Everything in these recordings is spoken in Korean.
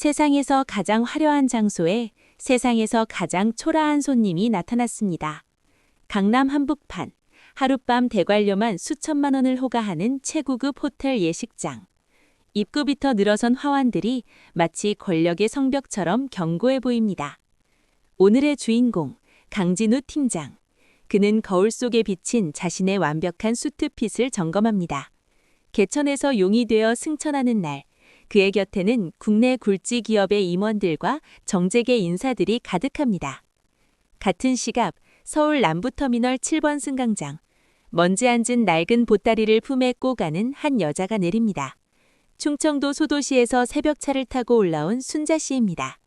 세상에서 가장 화려한 장소에 세상에서 가장 초라한 손님이 나타났습니다. 강남 한복판, 하룻밤 대관료만 수천만 원을 호가하는 최고급 호텔 예식장. 입구부터 늘어선 화환들이 마치 권력의 성벽처럼 견고해 보입니다. 오늘의 주인공, 강진우 팀장. 그는 거울 속에 비친 자신의 완벽한 수트핏을 점검합니다. 개천에서 용이 되어 승천하는 날, 그의 곁에는 국내 굴지 기업의 임원들과 정재계 인사들이 가득합니다. 같은 시각 서울 남부터미널 7번 승강장. 먼지 앉은 낡은 보따리를 품에 꼬가는 한 여자가 내립니다. 충청도 소도시에서 새벽차를 타고 올라온 순자 씨입니다.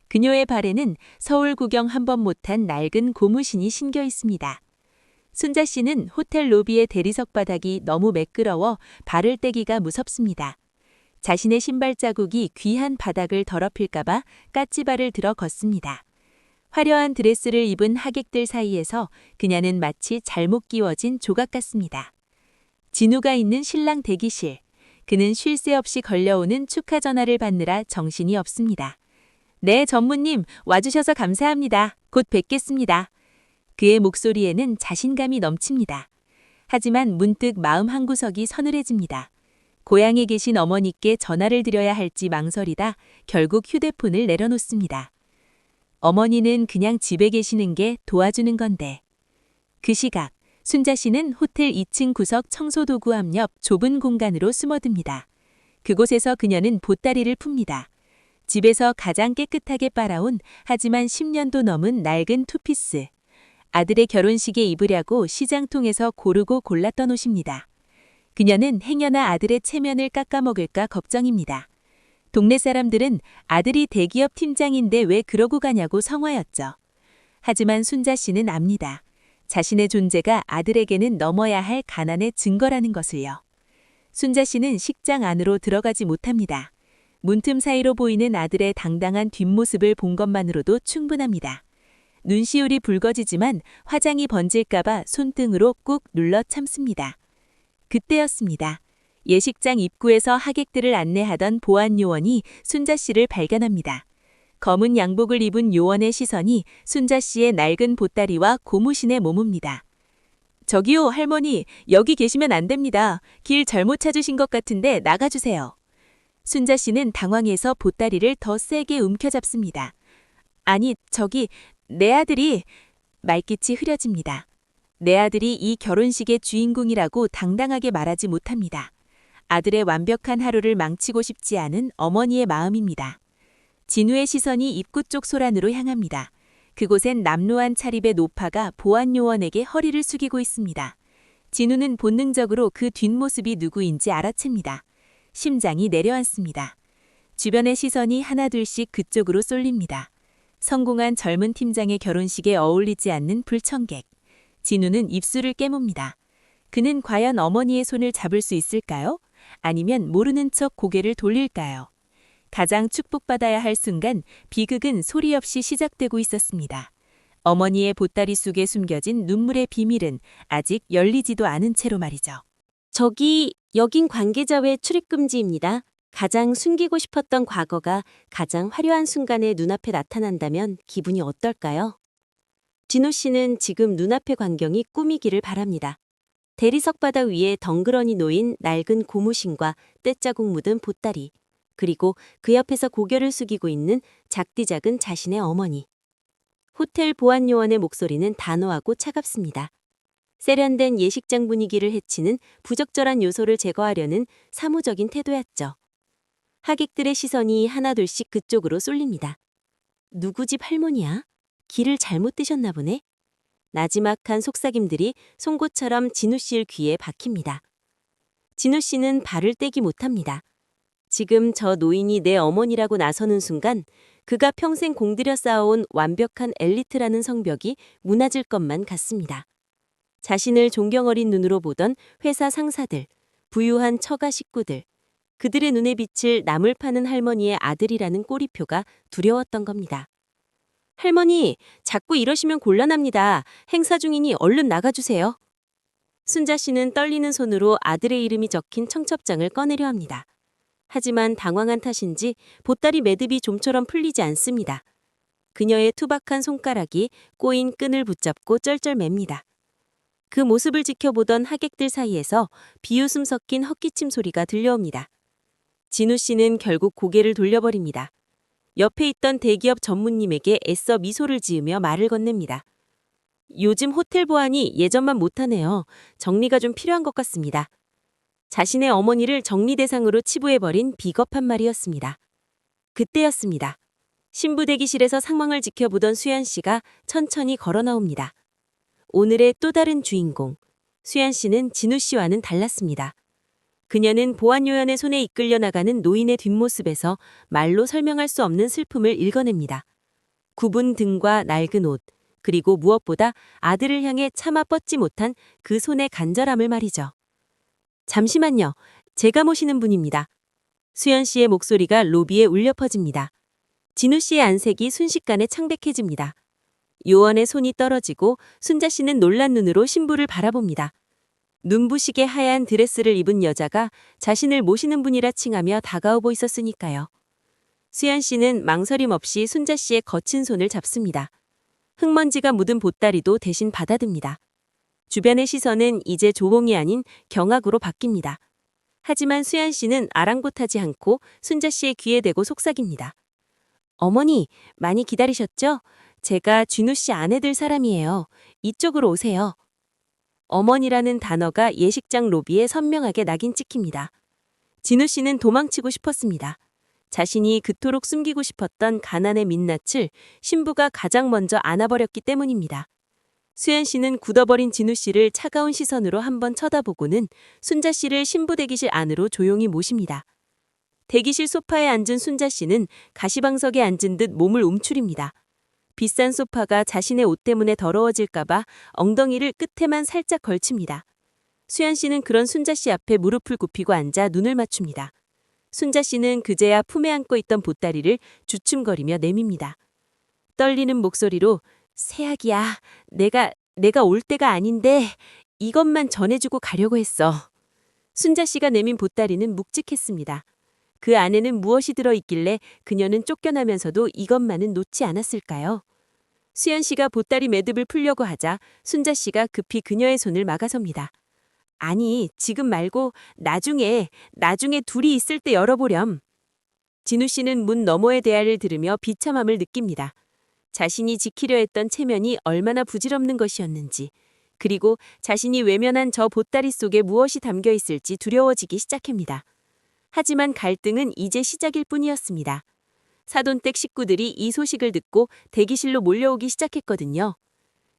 그녀의 발에는 서울 구경 한 번 못한 낡은 고무신이 신겨 있습니다. 순자 씨는 호텔 로비의 대리석 바닥이 너무 매끄러워 발을 떼기가 무섭습니다. 자신의 신발 자국이 귀한 바닥을 더럽힐까봐 까치발을 들어 걷습니다. 화려한 드레스를 입은 하객들 사이에서 그녀는 마치 잘못 끼워진 조각 같습니다. 진우가 있는 신랑 대기실. 그는 쉴 새 없이 걸려오는 축하 전화를 받느라 정신이 없습니다. 네, 전무님, 와주셔서 감사합니다. 곧 뵙겠습니다. 그의 목소리에는 자신감이 넘칩니다. 하지만 문득 마음 한구석이 서늘해집니다. 고향에 계신 어머니께 전화를 드려야 할지 망설이다 결국 휴대폰을 내려놓습니다. 어머니는 그냥 집에 계시는 게 도와주는 건데. 그 시각, 순자 씨는 호텔 2층 구석 청소도구 앞옆 좁은 공간으로 숨어듭니다. 그곳에서 그녀는 보따리를 풉니다. 집에서 가장 깨끗하게 빨아온 하지만 10년도 넘은 낡은 투피스. 아들의 결혼식에 입으려고 시장통에서 고르고 골랐던 옷입니다. 그녀는 행여나 아들의 체면을 깎아먹을까 걱정입니다. 동네 사람들은 아들이 대기업 팀장인데 왜 그러고 가냐고 성화였죠. 하지만 순자 씨는 압니다. 자신의 존재가 아들에게는 넘어야 할 가난의 증거라는 것을요. 순자 씨는 식장 안으로 들어가지 못합니다. 문틈 사이로 보이는 아들의 당당한 뒷모습을 본 것만으로도 충분합니다. 눈시울이 붉어지지만 화장이 번질까봐 손등으로 꾹 눌러 참습니다. 그때였습니다. 예식장 입구에서 하객들을 안내하던 보안 요원이 순자 씨를 발견합니다. 검은 양복을 입은 요원의 시선이 순자 씨의 낡은 보따리와 고무신에 머뭅니다. 저기요, 할머니, 여기 계시면 안 됩니다. 길 잘못 찾으신 것 같은데 나가주세요. 순자 씨는 당황해서 보따리를 더 세게 움켜잡습니다. 아니, 저기, 내 아들이... 말끝이 흐려집니다. 내 아들이 이 결혼식의 주인공이라고 당당하게 말하지 못합니다. 아들의 완벽한 하루를 망치고 싶지 않은 어머니의 마음입니다. 진우의 시선이 입구 쪽 소란으로 향합니다. 그곳엔 남루한 차림의 노파가 보안 요원에게 허리를 숙이고 있습니다. 진우는 본능적으로 그 뒷모습이 누구인지 알아챕니다. 심장이 내려앉습니다. 주변의 시선이 하나둘씩 그쪽으로 쏠립니다. 성공한 젊은 팀장의 결혼식에 어울리지 않는 불청객. 진우는 입술을 깨뭅니다. 그는 과연 어머니의 손을 잡을 수 있을까요? 아니면 모르는 척 고개를 돌릴까요? 가장 축복받아야 할 순간 비극은 소리 없이 시작되고 있었습니다. 어머니의 보따리 속에 숨겨진 눈물의 비밀은 아직 열리지도 않은 채로 말이죠. 저기, 여긴 관계자 외 출입 금지입니다. 가장 숨기고 싶었던 과거가 가장 화려한 순간에 눈앞에 나타난다면 기분이 어떨까요? 진우 씨는 지금 눈앞의 광경이 꿈이기를 바랍니다. 대리석 바닥 위에 덩그러니 놓인 낡은 고무신과 때자국 묻은 보따리, 그리고 그 옆에서 고개를 숙이고 있는 작디 작은 자신의 어머니. 호텔 보안 요원의 목소리는 단호하고 차갑습니다. 세련된 예식장 분위기를 해치는 부적절한 요소를 제거하려는 사무적인 태도였죠. 하객들의 시선이 하나둘씩 그쪽으로 쏠립니다. 누구 집 할머니야? 길을 잘못 드셨나 보네. 나지막한 속삭임들이 송곳처럼 진우 씨의 귀에 박힙니다. 진우 씨는 발을 떼기 못합니다. 지금 저 노인이 내 어머니라고 나서는 순간 그가 평생 공들여 쌓아온 완벽한 엘리트라는 성벽이 무너질 것만 같습니다. 자신을 존경 어린 눈으로 보던 회사 상사들, 부유한 처가 식구들, 그들의 눈에 비칠 나물 파는 할머니의 아들이라는 꼬리표가 두려웠던 겁니다. 할머니, 자꾸 이러시면 곤란합니다. 행사 중이니 얼른 나가주세요. 순자 씨는 떨리는 손으로 아들의 이름이 적힌 청첩장을 꺼내려 합니다. 하지만 당황한 탓인지 보따리 매듭이 좀처럼 풀리지 않습니다. 그녀의 투박한 손가락이 꼬인 끈을 붙잡고 쩔쩔맵니다. 그 모습을 지켜보던 하객들 사이에서 비웃음 섞인 헛기침 소리가 들려옵니다. 진우 씨는 결국 고개를 돌려버립니다. 옆에 있던 대기업 전무님에게 애써 미소를 지으며 말을 건넵니다. 요즘 호텔 보안이 예전만 못하네요. 정리가 좀 필요한 것 같습니다. 자신의 어머니를 정리 대상으로 치부해버린 비겁한 말이었습니다. 그때였습니다. 신부 대기실에서 상황을 지켜보던 수연 씨가 천천히 걸어 나옵니다. 오늘의 또 다른 주인공, 수연 씨는 진우 씨와는 달랐습니다. 그녀는 보안 요원의 손에 이끌려 나가는 노인의 뒷모습에서 말로 설명할 수 없는 슬픔을 읽어냅니다. 굽은 등과 낡은 옷, 그리고 무엇보다 아들을 향해 차마 뻗지 못한 그 손의 간절함을 말이죠. 잠시만요. 제가 모시는 분입니다. 수연 씨의 목소리가 로비에 울려 퍼집니다. 진우 씨의 안색이 순식간에 창백해집니다. 요원의 손이 떨어지고 순자 씨는 놀란 눈으로 신부를 바라봅니다. 눈부시게 하얀 드레스를 입은 여자가 자신을 모시는 분이라 칭하며 다가오고 있었으니까요. 수연 씨는 망설임 없이 순자 씨의 거친 손을 잡습니다. 흙먼지가 묻은 보따리도 대신 받아듭니다. 주변의 시선은 이제 조봉이 아닌 경악으로 바뀝니다. 하지만 수연 씨는 아랑곳하지 않고 순자 씨의 귀에 대고 속삭입니다. 어머니, 많이 기다리셨죠? 제가 진우 씨 아내 될 사람이에요. 이쪽으로 오세요. 어머니라는 단어가 예식장 로비에 선명하게 낙인 찍힙니다. 진우 씨는 도망치고 싶었습니다. 자신이 그토록 숨기고 싶었던 가난의 민낯을 신부가 가장 먼저 안아버렸기 때문입니다. 수연 씨는 굳어버린 진우 씨를 차가운 시선으로 한번 쳐다보고는 순자 씨를 신부 대기실 안으로 조용히 모십니다. 대기실 소파에 앉은 순자 씨는 가시방석에 앉은 듯 몸을 움츠립니다. 비싼 소파가 자신의 옷 때문에 더러워질까봐 엉덩이를 끝에만 살짝 걸칩니다. 수연 씨는 그런 순자 씨 앞에 무릎을 굽히고 앉아 눈을 맞춥니다. 순자 씨는 그제야 품에 안고 있던 보따리를 주춤거리며 내밉니다. 떨리는 목소리로 세약이야, 내가 올 때가 아닌데 이것만 전해주고 가려고 했어. 순자 씨가 내민 보따리는 묵직했습니다. 그 안에는 무엇이 들어있길래 그녀는 쫓겨나면서도 이것만은 놓지 않았을까요? 수연 씨가 보따리 매듭을 풀려고 하자 순자 씨가 급히 그녀의 손을 막아섭니다. 아니, 지금 말고 나중에 둘이 있을 때 열어보렴. 진우 씨는 문 너머의 대화를 들으며 비참함을 느낍니다. 자신이 지키려 했던 체면이 얼마나 부질없는 것이었는지, 그리고 자신이 외면한 저 보따리 속에 무엇이 담겨 있을지 두려워지기 시작합니다. 하지만 갈등은 이제 시작일 뿐이었습니다. 사돈댁 식구들이 이 소식을 듣고 대기실로 몰려오기 시작했거든요.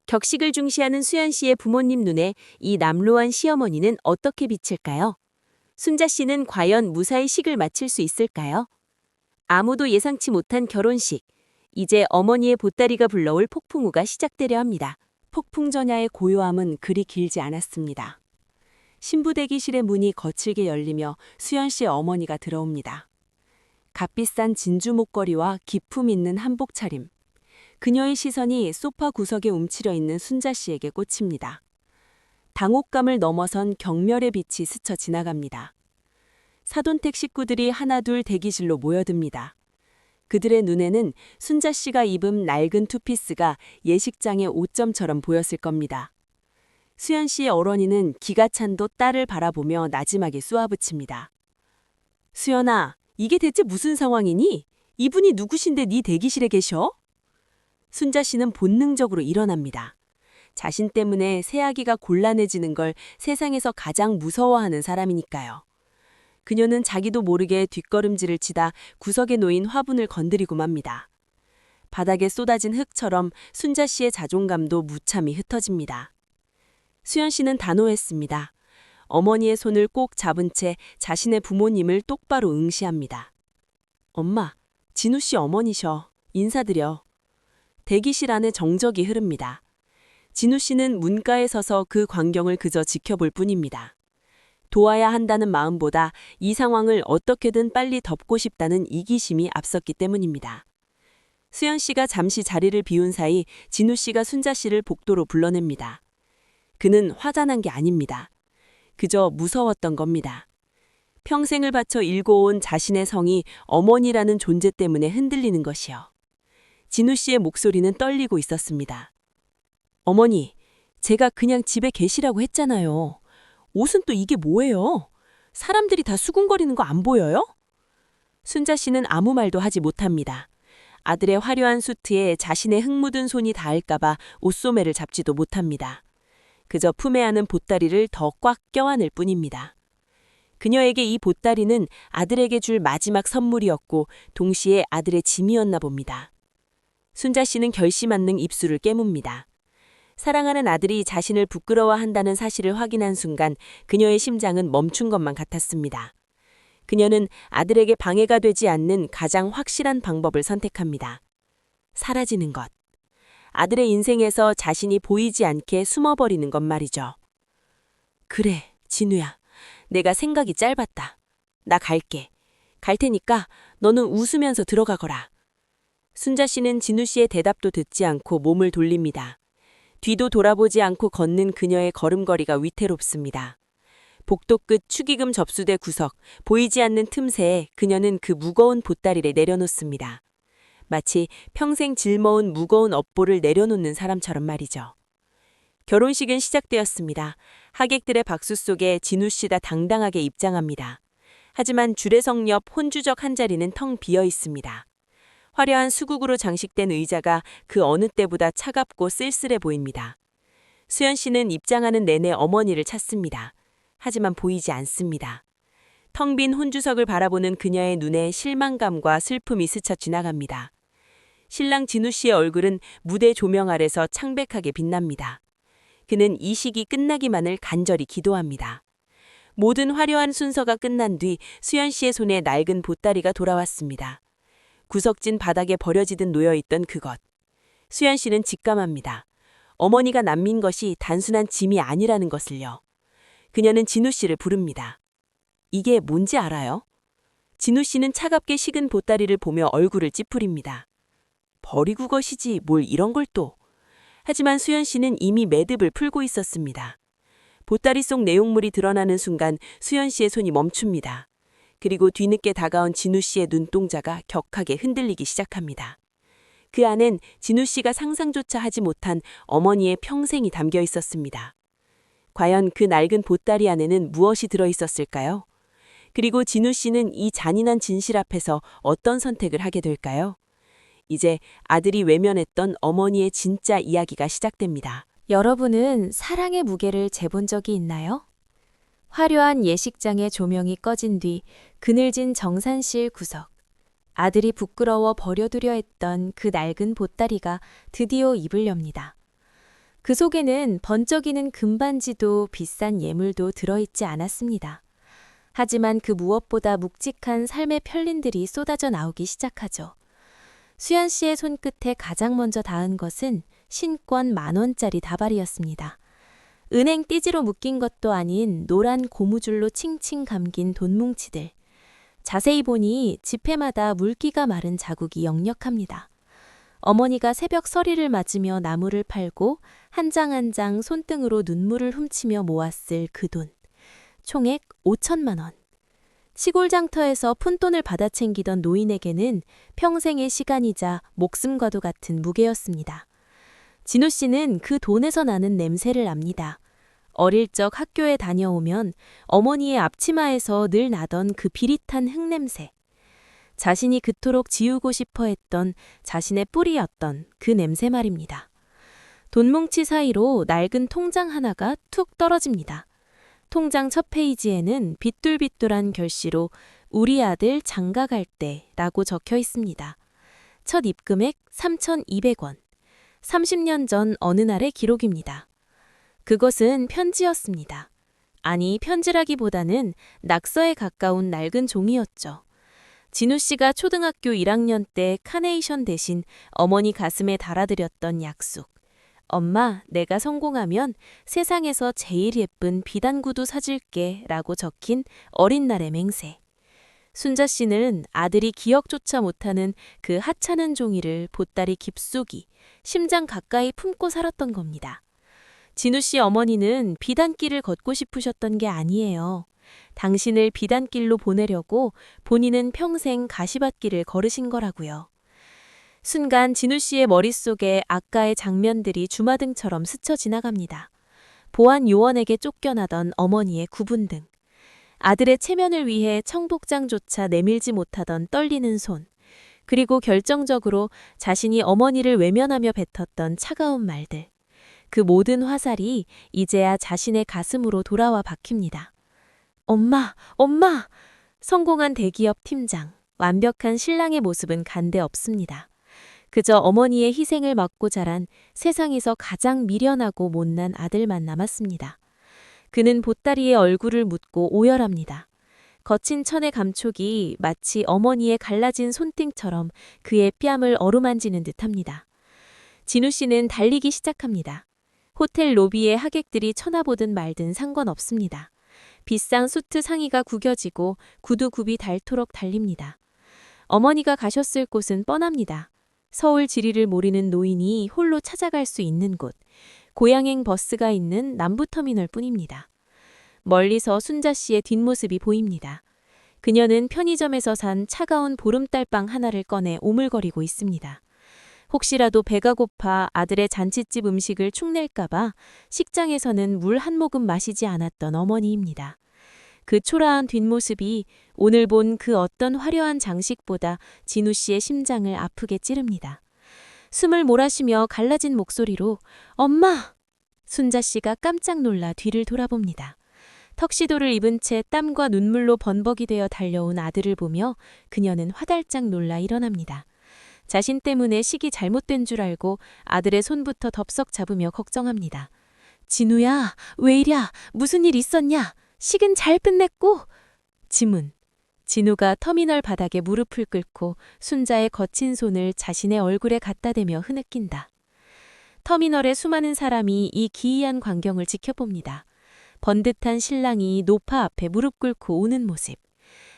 격식을 중시하는 수연 씨의 부모님 눈에 이 남루한 시어머니는 어떻게 비칠까요? 순자 씨는 과연 무사히 식을 마칠 수 있을까요? 아무도 예상치 못한 결혼식. 이제 어머니의 보따리가 불러올 폭풍우가 시작되려 합니다. 폭풍 전야의 고요함은 그리 길지 않았습니다. 신부 대기실의 문이 거칠게 열리며 수연 씨의 어머니가 들어옵니다. 값비싼 진주 목걸이와 기품 있는 한복 차림. 그녀의 시선이 소파 구석에 움츠려 있는 순자 씨에게 꽂힙니다. 당혹감을 넘어선 경멸의 빛이 스쳐 지나갑니다. 사돈택 식구들이 하나둘 대기실로 모여듭니다. 그들의 눈에는 순자 씨가 입은 낡은 투피스가 예식장의 옷점처럼 보였을 겁니다. 수연 씨의 어머니는 기가 찬 도 딸을 바라보며 나지막이 쏘아붙입니다. 수연아, 이게 대체 무슨 상황이니? 이분이 누구신데 네 대기실에 계셔? 순자 씨는 본능적으로 일어납니다. 자신 때문에 새아기가 곤란해지는 걸 세상에서 가장 무서워하는 사람이니까요. 그녀는 자기도 모르게 뒷걸음질을 치다 구석에 놓인 화분을 건드리고 맙니다. 바닥에 쏟아진 흙처럼 순자 씨의 자존감도 무참히 흩어집니다. 수연 씨는 단호했습니다. 어머니의 손을 꼭 잡은 채 자신의 부모님을 똑바로 응시합니다. 엄마, 진우 씨 어머니셔. 인사드려. 대기실 안에 정적이 흐릅니다. 진우 씨는 문가에 서서 그 광경을 그저 지켜볼 뿐입니다. 도와야 한다는 마음보다 이 상황을 어떻게든 빨리 덮고 싶다는 이기심이 앞섰기 때문입니다. 수연 씨가 잠시 자리를 비운 사이 진우 씨가 순자 씨를 복도로 불러냅니다. 그는 화잔한 게 아닙니다. 그저 무서웠던 겁니다. 평생을 바쳐 일궈온 자신의 성이 어머니라는 존재 때문에 흔들리는 것이요. 진우 씨의 목소리는 떨리고 있었습니다. 어머니, 제가 그냥 집에 계시라고 했잖아요. 옷은 또 이게 뭐예요? 사람들이 다 수군거리는 거 안 보여요? 순자 씨는 아무 말도 하지 못합니다. 아들의 화려한 수트에 자신의 흙 묻은 손이 닿을까봐 옷소매를 잡지도 못합니다. 그저 품에 안은 보따리를 더 꽉 껴안을 뿐입니다. 그녀에게 이 보따리는 아들에게 줄 마지막 선물이었고 동시에 아들의 짐이었나 봅니다. 순자 씨는 결심 않는 입술을 깨뭅니다. 사랑하는 아들이 자신을 부끄러워한다는 사실을 확인한 순간 그녀의 심장은 멈춘 것만 같았습니다. 그녀는 아들에게 방해가 되지 않는 가장 확실한 방법을 선택합니다. 사라지는 것. 아들의 인생에서 자신이 보이지 않게 숨어버리는 것 말이죠. 그래, 진우야. 내가 생각이 짧았다. 나 갈게. 갈 테니까 너는 웃으면서 들어가거라. 순자 씨는 진우 씨의 대답도 듣지 않고 몸을 돌립니다. 뒤도 돌아보지 않고 걷는 그녀의 걸음걸이가 위태롭습니다. 복도 끝 축의금 접수대 구석, 보이지 않는 틈새에 그녀는 그 무거운 보따리를 내려놓습니다. 마치 평생 짊어온 무거운 업보를 내려놓는 사람처럼 말이죠. 결혼식은 시작되었습니다. 하객들의 박수 속에 진우 씨가 당당하게 입장합니다. 하지만 주례석 옆 혼주적 한 자리는 텅 비어 있습니다. 화려한 수국으로 장식된 의자가 그 어느 때보다 차갑고 쓸쓸해 보입니다. 수연 씨는 입장하는 내내 어머니를 찾습니다. 하지만 보이지 않습니다. 텅 빈 혼주석을 바라보는 그녀의 눈에 실망감과 슬픔이 스쳐 지나갑니다. 신랑 진우 씨의 얼굴은 무대 조명 아래서 창백하게 빛납니다. 그는 이 시기 끝나기만을 간절히 기도합니다. 모든 화려한 순서가 끝난 뒤 수연 씨의 손에 낡은 보따리가 돌아왔습니다. 구석진 바닥에 버려지듯 놓여있던 그것. 수연 씨는 직감합니다. 어머니가 남긴 것이 단순한 짐이 아니라는 것을요. 그녀는 진우 씨를 부릅니다. 이게 뭔지 알아요? 진우 씨는 차갑게 식은 보따리를 보며 얼굴을 찌푸립니다. 버리고 것이지 뭘 이런 걸 또. 하지만 수연 씨는 이미 매듭을 풀고 있었습니다. 보따리 속 내용물이 드러나는 순간 수연 씨의 손이 멈춥니다. 그리고 뒤늦게 다가온 진우 씨의 눈동자가 격하게 흔들리기 시작합니다. 그 안엔 진우 씨가 상상조차 하지 못한 어머니의 평생이 담겨 있었습니다. 과연 그 낡은 보따리 안에는 무엇이 들어 있었을까요? 그리고 진우 씨는 이 잔인한 진실 앞에서 어떤 선택을 하게 될까요? 이제 아들이 외면했던 어머니의 진짜 이야기가 시작됩니다. 여러분은 사랑의 무게를 재본 적이 있나요? 화려한 예식장의 조명이 꺼진 뒤 그늘진 정산실 구석. 아들이 부끄러워 버려두려 했던 그 낡은 보따리가 드디어 입을 엽니다. 그 속에는 번쩍이는 금반지도 비싼 예물도 들어있지 않았습니다. 하지만 그 무엇보다 묵직한 삶의 편린들이 쏟아져 나오기 시작하죠. 수연 씨의 손끝에 가장 먼저 닿은 것은 신권 10,000원짜리 다발이었습니다. 은행 띠지로 묶인 것도 아닌 노란 고무줄로 칭칭 감긴 돈뭉치들. 자세히 보니 지폐마다 물기가 마른 자국이 역력합니다. 어머니가 새벽 서리를 맞으며 나무를 팔고 한 장 한 장 손등으로 눈물을 훔치며 모았을 그 돈. 총액 5,000만 원. 시골 장터에서 푼돈을 받아 챙기던 노인에게는 평생의 시간이자 목숨과도 같은 무게였습니다. 진우 씨는 그 돈에서 나는 냄새를 압니다. 어릴 적 학교에 다녀오면 어머니의 앞치마에서 늘 나던 그 비릿한 흙냄새. 자신이 그토록 지우고 싶어 했던 자신의 뿌리였던 그 냄새 말입니다. 돈뭉치 사이로 낡은 통장 하나가 툭 떨어집니다. 통장 첫 페이지에는 비뚤비뚤한 결시로 우리 아들 장가 갈 때라고 적혀 있습니다. 첫 입금액 3,200원. 30년 전 어느 날의 기록입니다. 그것은 편지였습니다. 아니, 편지라기보다는 낙서에 가까운 낡은 종이였죠. 진우 씨가 초등학교 1학년 때 카네이션 대신 어머니 가슴에 달아드렸던 약속. 엄마, 내가 성공하면 세상에서 제일 예쁜 비단구두 사줄게 라고 적힌 어린 날의 맹세. 순자 씨는 아들이 기억조차 못하는 그 하찮은 종이를 보따리 깊숙이, 심장 가까이 품고 살았던 겁니다. 진우 씨 어머니는 비단길을 걷고 싶으셨던 게 아니에요. 당신을 비단길로 보내려고 본인은 평생 가시밭길을 걸으신 거라고요. 순간 진우 씨의 머릿속에 아까의 장면들이 주마등처럼 스쳐 지나갑니다. 보안 요원에게 쫓겨나던 어머니의 구분등, 아들의 체면을 위해 청복장조차 내밀지 못하던 떨리는 손, 그리고 결정적으로 자신이 어머니를 외면하며 뱉었던 차가운 말들. 그 모든 화살이 이제야 자신의 가슴으로 돌아와 박힙니다. 엄마, 엄마! 성공한 대기업 팀장, 완벽한 신랑의 모습은 간데 없습니다. 그저 어머니의 희생을 막고 자란 세상에서 가장 미련하고 못난 아들만 남았습니다. 그는 보따리에 얼굴을 묻고 오열합니다. 거친 천의 감촉이 마치 어머니의 갈라진 손등처럼 그의 뺨을 어루만지는 듯합니다. 진우 씨는 달리기 시작합니다. 호텔 로비에 하객들이 쳐다보든 말든 상관없습니다. 비싼 수트 상의가 구겨지고 구두굽이 닳도록 달립니다. 어머니가 가셨을 곳은 뻔합니다. 서울 지리를 모르는 노인이 홀로 찾아갈 수 있는 곳, 고양행 버스가 있는 남부터미널 뿐입니다. 멀리서 순자 씨의 뒷모습이 보입니다. 그녀는 편의점에서 산 차가운 보름달빵 하나를 꺼내 오물거리고 있습니다. 혹시라도 배가 고파 아들의 잔칫집 음식을 축낼까봐 식장에서는 물 한 모금 마시지 않았던 어머니입니다. 그 초라한 뒷모습이 오늘 본 그 어떤 화려한 장식보다 진우 씨의 심장을 아프게 찌릅니다. 숨을 몰아쉬며 갈라진 목소리로 "엄마!" 순자 씨가 깜짝 놀라 뒤를 돌아봅니다. 턱시도를 입은 채 땀과 눈물로 번벅이 되어 달려온 아들을 보며 그녀는 화달짝 놀라 일어납니다. 자신 때문에 식이 잘못된 줄 알고 아들의 손부터 덥석 잡으며 걱정합니다. "진우야, 왜 이랴? 무슨 일 있었냐? 식은 잘 끝냈고?" 지문. 진우가 터미널 바닥에 무릎을 꿇고 순자의 거친 손을 자신의 얼굴에 갖다 대며 흐느낀다. 터미널의 수많은 사람이 이 기이한 광경을 지켜봅니다. 번듯한 신랑이 노파 앞에 무릎 꿇고 우는 모습.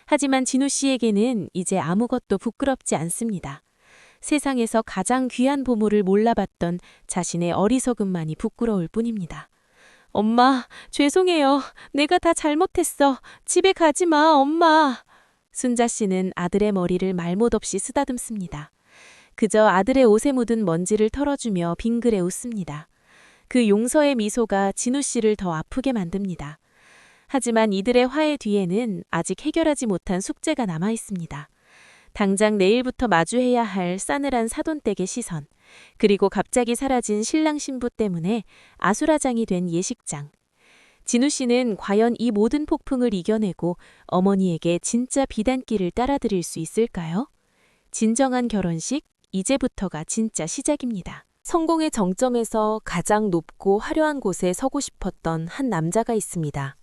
하지만 진우 씨에게는 이제 아무것도 부끄럽지 않습니다. 세상에서 가장 귀한 보물을 몰라봤던 자신의 어리석음만이 부끄러울 뿐입니다. "엄마, 죄송해요. 내가 다 잘못했어. 집에 가지 마, 엄마." 순자 씨는 아들의 머리를 말못 없이 쓰다듬습니다. 그저 아들의 옷에 묻은 먼지를 털어주며 빙그레 웃습니다. 그 용서의 미소가 진우 씨를 더 아프게 만듭니다. 하지만 이들의 화해 뒤에는 아직 해결하지 못한 숙제가 남아 있습니다. 당장 내일부터 마주해야 할 싸늘한 사돈댁의 시선, 그리고 갑자기 사라진 신랑 신부 때문에 아수라장이 된 예식장. 진우 씨는 과연 이 모든 폭풍을 이겨내고 어머니에게 진짜 비단길을 따라드릴 수 있을까요? 진정한 결혼식, 이제부터가 진짜 시작입니다. 성공의 정점에서 가장 높고 화려한 곳에 서고 싶었던 한 남자가 있습니다.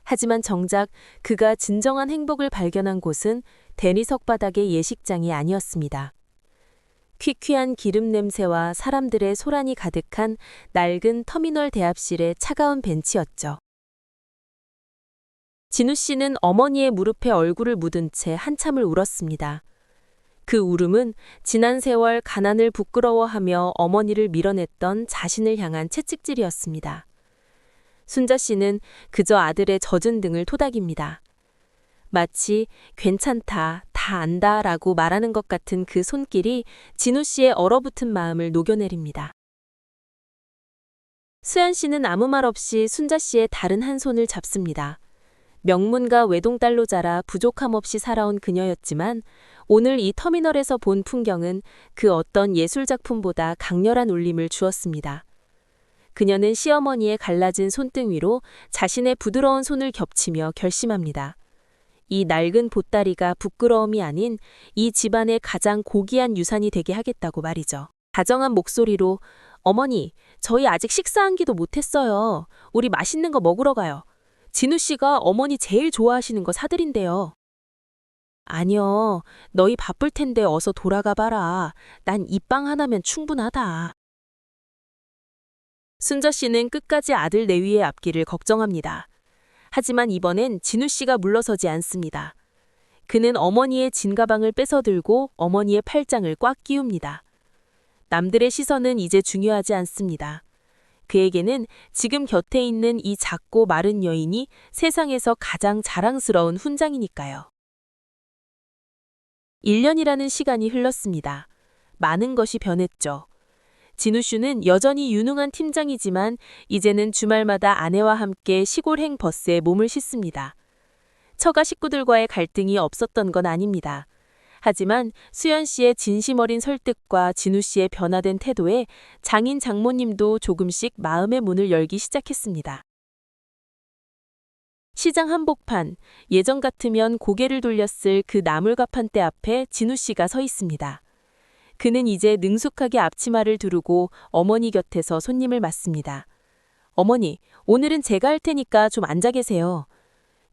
하지만 정작 그가 진정한 행복을 발견한 곳은 대리석 바닥의 예식장이 아니었습니다. 퀴퀴한 기름 냄새와 사람들의 소란이 가득한 낡은 터미널 대합실의 차가운 벤치였죠. 진우 씨는 어머니의 무릎에 얼굴을 묻은 채 한참을 울었습니다. 그 울음은 지난 세월 가난을 부끄러워하며 어머니를 밀어냈던 자신을 향한 채찍질이었습니다. 순자 씨는 그저 아들의 젖은 등을 토닥입니다. 마치 "괜찮다, 다 안다" 라고 말하는 것 같은 그 손길이 진우 씨의 얼어붙은 마음을 녹여내립니다. 수연 씨는 아무 말 없이 순자 씨의 다른 한 손을 잡습니다. 명문가 외동딸로 자라 부족함 없이 살아온 그녀였지만 오늘 이 터미널에서 본 풍경은 그 어떤 예술작품보다 강렬한 울림을 주었습니다. 그녀는 시어머니의 갈라진 손등 위로 자신의 부드러운 손을 겹치며 결심합니다. 이 낡은 보따리가 부끄러움이 아닌 이 집안의 가장 고귀한 유산이 되게 하겠다고 말이죠. 다정한 목소리로 "어머니, 저희 아직 식사한기도 못했어요. 우리 맛있는 거 먹으러 가요. 진우 씨가 어머니 제일 좋아하시는 거 사드린대요." "아니요, 너희 바쁠 텐데 어서 돌아가 봐라. 난 이 빵 하나면 충분하다." 순자 씨는 끝까지 아들 내위의 앞길을 걱정합니다. 하지만 이번엔 진우 씨가 물러서지 않습니다. 그는 어머니의 진가방을 뺏어들고 어머니의 팔짱을 꽉 끼웁니다. 남들의 시선은 이제 중요하지 않습니다. 그에게는 지금 곁에 있는 이 작고 마른 여인이 세상에서 가장 자랑스러운 훈장이니까요. 1년이라는 시간이 흘렀습니다. 많은 것이 변했죠. 진우슈는 여전히 유능한 팀장이지만 이제는 주말마다 아내와 함께 시골행 버스에 몸을 싣습니다. 처가 식구들과의 갈등이 없었던 건 아닙니다. 하지만 수연 씨의 진심 어린 설득과 진우 씨의 변화된 태도에 장인 장모님도 조금씩 마음의 문을 열기 시작했습니다. 시장 한복판, 예전 같으면 고개를 돌렸을 그 나물 가판대 앞에 진우 씨가 서 있습니다. 그는 이제 능숙하게 앞치마를 두르고 어머니 곁에서 손님을 맞습니다. 어머니, 오늘은 제가 할 테니까 좀 앉아 계세요.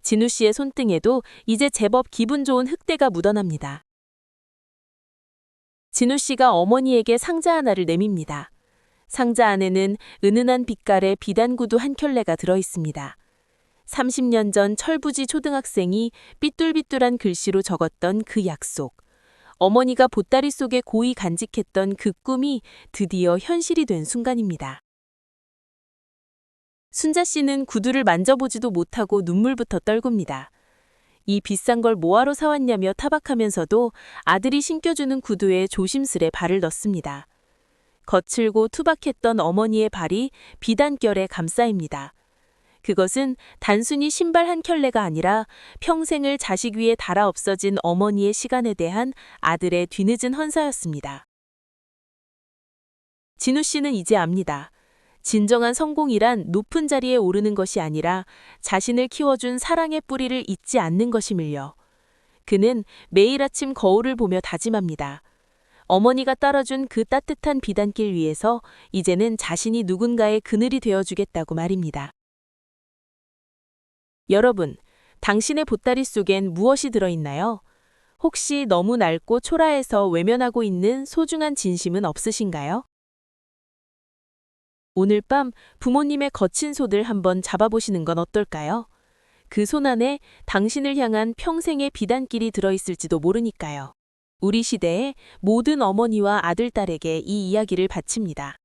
진우 씨의 손등에도 이제 제법 기분 좋은 흑대가 묻어납니다. 진우 씨가 어머니에게 상자 하나를 내밉니다. 상자 안에는 은은한 빛깔의 비단구두 한 켤레가 들어 있습니다. 30년 전 철부지 초등학생이 삐뚤삐뚤한 글씨로 적었던 그 약속. 어머니가 보따리 속에 고이 간직했던 그 꿈이 드디어 현실이 된 순간입니다. 순자 씨는 구두를 만져보지도 못하고 눈물부터 떨굽니다. 이 비싼 걸 뭐하러 사왔냐며 타박하면서도 아들이 신겨주는 구두에 조심스레 발을 넣습니다. 거칠고 투박했던 어머니의 발이 비단결에 감싸입니다. 그것은 단순히 신발 한 켤레가 아니라 평생을 자식 위에 달아 없어진 어머니의 시간에 대한 아들의 뒤늦은 헌사였습니다. 진우 씨는 이제 압니다. 진정한 성공이란 높은 자리에 오르는 것이 아니라 자신을 키워준 사랑의 뿌리를 잊지 않는 것임을요. 그는 매일 아침 거울을 보며 다짐합니다. 어머니가 따라준 그 따뜻한 비단길 위에서 이제는 자신이 누군가의 그늘이 되어주겠다고 말입니다. 여러분, 당신의 보따리 속엔 무엇이 들어있나요? 혹시 너무 낡고 초라해서 외면하고 있는 소중한 진심은 없으신가요? 오늘 밤 부모님의 거친 손을 한번 잡아보시는 건 어떨까요? 그 손 안에 당신을 향한 평생의 비단길이 들어있을지도 모르니까요. 우리 시대의 모든 어머니와 아들, 딸에게 이 이야기를 바칩니다.